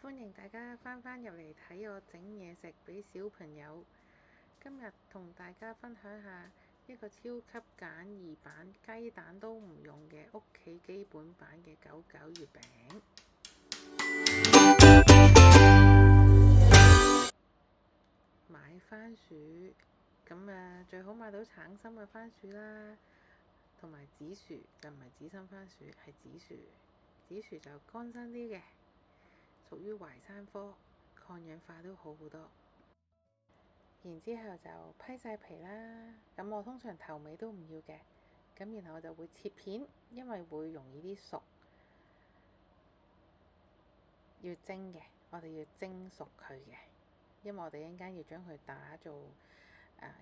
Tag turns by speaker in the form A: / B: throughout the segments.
A: 歡迎大家翻入嚟睇我整嘢食俾小朋友。今日同大家分享下一個超級簡易版，雞蛋都唔用嘅屋企基本版嘅九九月餅。買番薯，咁最好買到橙心嘅番薯啦，同埋紫薯，就唔係紫心番薯，係紫薯。紫薯就乾身啲嘅，屬於淮山科，抗氧化都好好多。然之後就批晒皮啦，咁我通常頭尾都唔要嘅，咁然後我就會切片，因為會容易啲熟。要蒸嘅，我哋要蒸熟佢嘅，因為我哋一陣間要將佢打做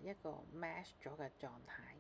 A: 一個 mash 咗嘅狀態。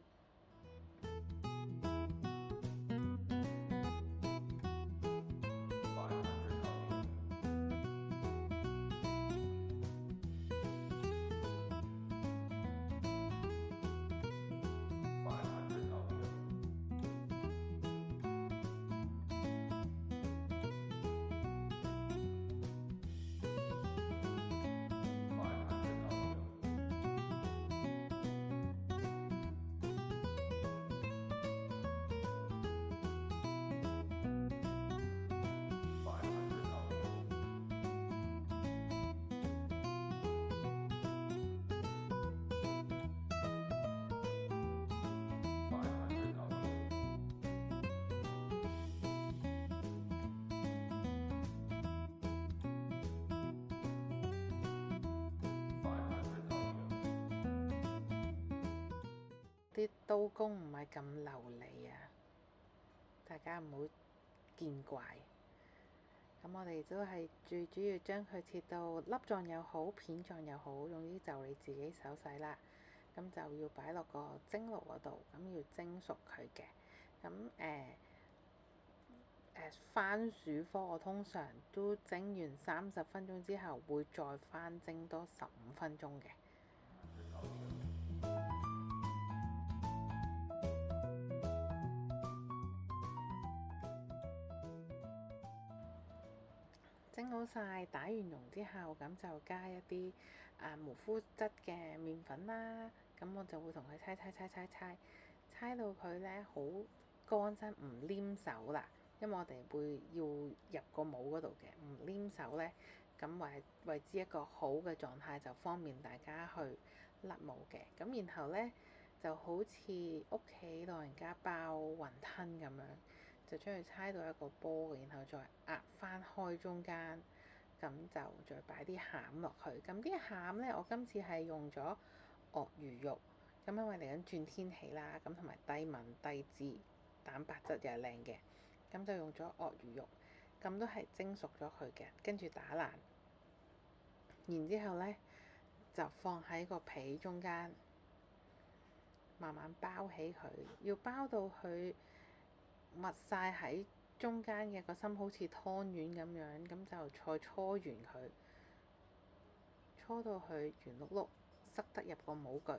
A: 啲刀工唔係咁流利啊，大家唔好見怪。咁我哋都係最主要將佢切到粒狀又好，片狀又好，總之就你自己手勢啦。咁就要擺落個蒸爐嗰度，咁要蒸熟佢嘅。咁番薯科我通常都蒸完30分鐘之後，會再翻蒸多15分鐘嘅。蒸好晒，打完溶之後，咁就加一啲無麩質嘅麵粉啦。咁我就會同佢猜到佢呢好乾身，唔黏手啦。因為我哋會要入個模嗰度嘅，唔黏手呢，咁為之一個好嘅狀態，就方便大家去甩模嘅。咁然後呢，就好似屋企老人家包雲吞咁樣，就將佢猜到一個波，然後再壓翻開中間，咁就再擺啲餡落去。咁啲餡呢，我今次係用咗鱷魚肉，咁因為嚟緊轉天氣啦，咁同埋低敏低脂，蛋白質又係靚嘅，咁就用咗鱷魚肉，咁都係蒸熟咗佢嘅，跟住打爛，然之後呢，就放喺個皮中間，慢慢包起佢，要包到佢密晒喺中間嘅個心，好似湯圓咁樣，咁就再搓圓佢，搓到佢圓碌碌，塞得入個模具。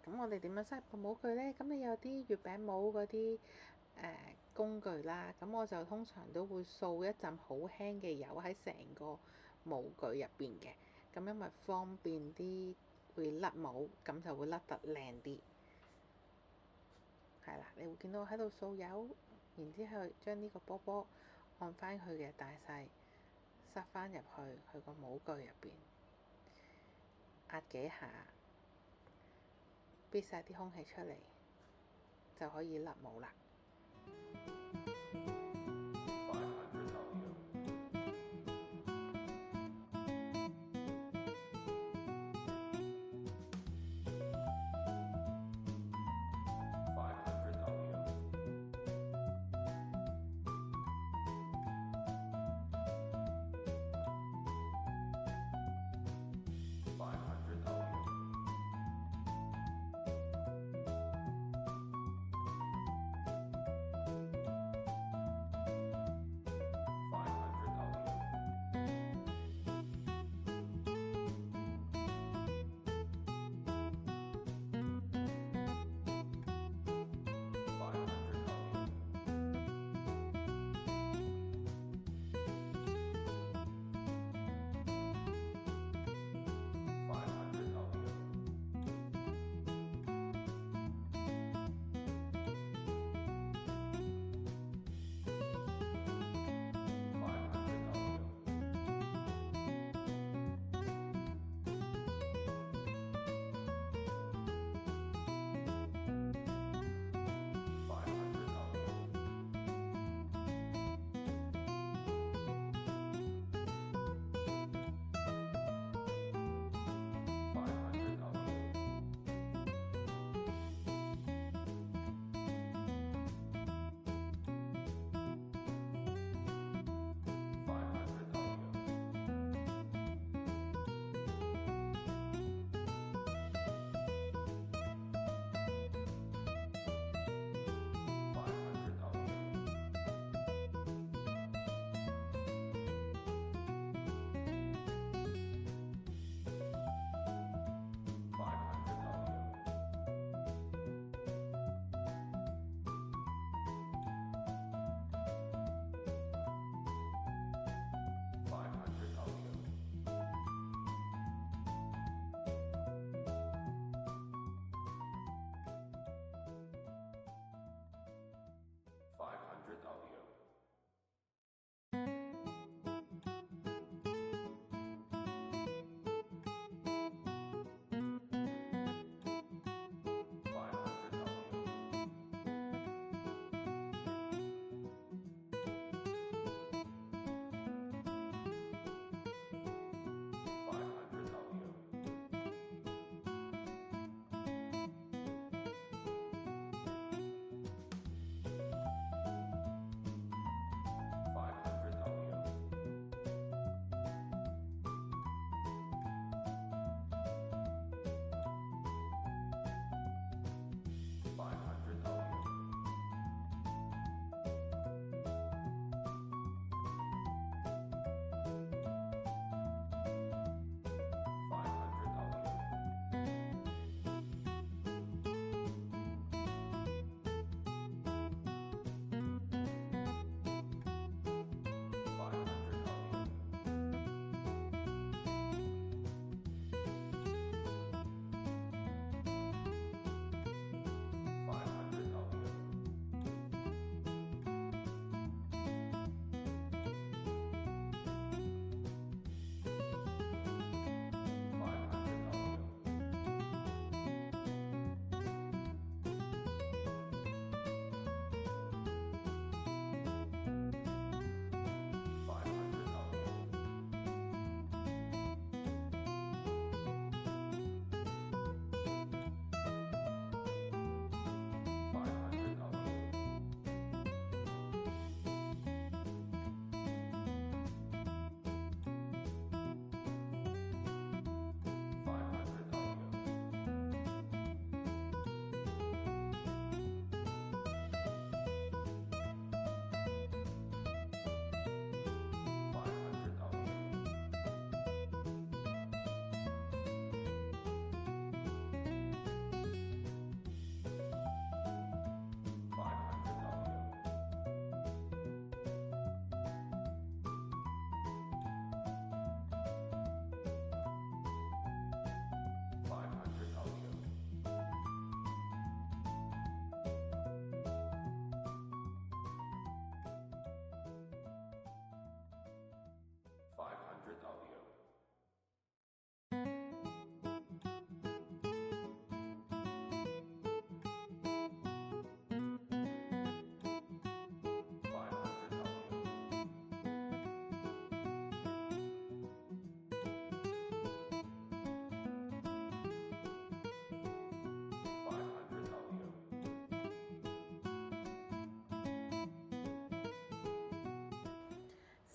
A: 咁我哋點樣塞個模具呢？咁你有啲月餅模嗰啲工具啦，咁我就通常都會掃一陣好輕嘅油喺成個模具入邊嘅。咁因為方便啲會甩帽，咁就會甩得靚啲。係啦，你會見到我喺度掃油，然之後將呢個波波按翻佢嘅大細，塞翻入去佢個模具入邊，壓幾下，逼晒啲空氣出嚟，就可以甩帽啦。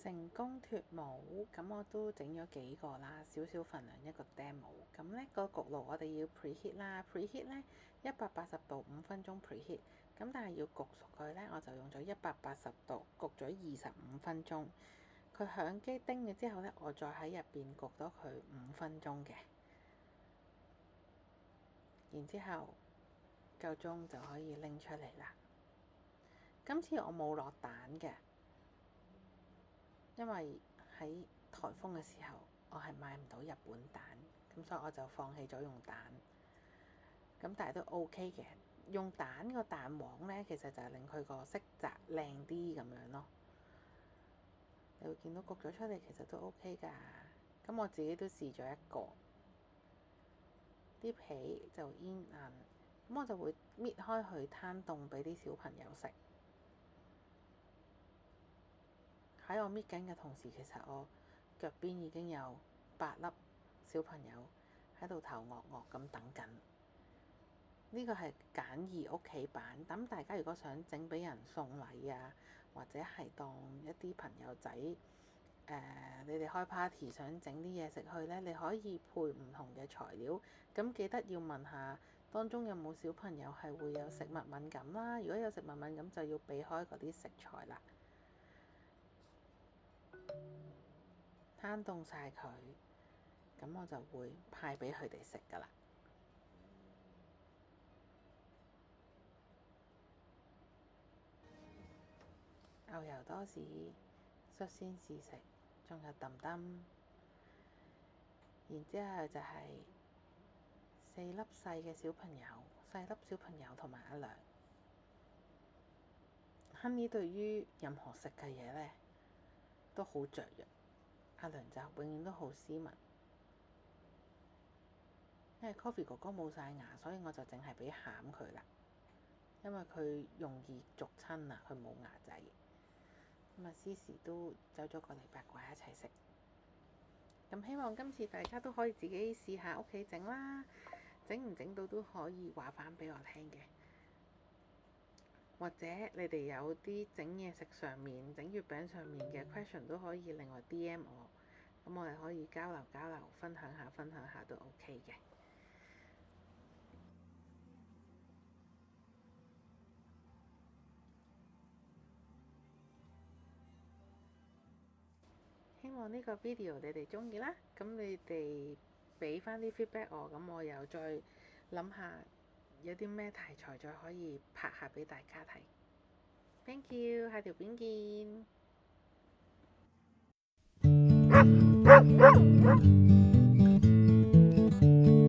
A: 成功脫模，咁我都整咗幾個啦，少少份量一個 demo。咁呢個焗爐我哋要 preheat 啦，preheat 呢180度5分鐘 preheat。咁但係要焗熟佢呢，我就用咗180度焗咗25分鐘。佢響機叮咗之後呢，我再喺入邊焗多佢5分鐘嘅。然之後夠鐘就可以拎出嚟啦。今次我冇落蛋嘅，因為喺颱風嘅時候，我係買唔到日本蛋，咁所以我就放棄咗用蛋。咁但係都 OK 嘅，用蛋個蛋黃呢，其實就係令佢個色澤靚啲咁樣咯。你會見到焗咗出嚟，其實都 OK 㗎。咁我自己都試咗一個，啲皮就煙韌，咁我就會搣開佢攤凍俾啲小朋友食。喺我搣緊嘅同時，其實我腳邊已經有8粒小朋友喺度頭惡惡咁等緊。呢個係簡易屋企版，咁大家如果想整俾人送禮啊，或者係當一啲朋友仔，你哋開 party 想整啲嘢食去呢，你可以配唔同嘅材料。咁記得要問下當中有冇小朋友係會有食物敏感啦。如果有食物敏感，就要避開嗰啲食材啦。攤凍晒佢，咁我就會派俾佢哋食㗎啦。牛油多士、率先試食，仲有揼揼，然之後就係4粒細嘅小朋友，細粒小朋友同埋阿良。Honey 對於任何食嘅嘢呢都好雀躍，阿良就永遠都好斯文。因為 Coffee 哥哥冇晒牙，所以我就淨係俾餡佢啦。因為佢容易逐親啊，佢冇牙仔。咁啊，時時都走咗過嚟八卦一齊食。咁希望今次大家都可以自己試下屋企整啦，整唔整到都可以話返俾我聽嘅。或者你哋有啲整嘢食上面、整月餅上面嘅 question 都可以另外 DM 我，咁我哋可以交流交流，分享下都 OK 嘅。希望呢個 video 你哋鍾意啦，咁你哋俾翻啲 feedback 我，咁我又再諗下有啲咩題材再可以拍下俾大家睇。Thank you，下條片見。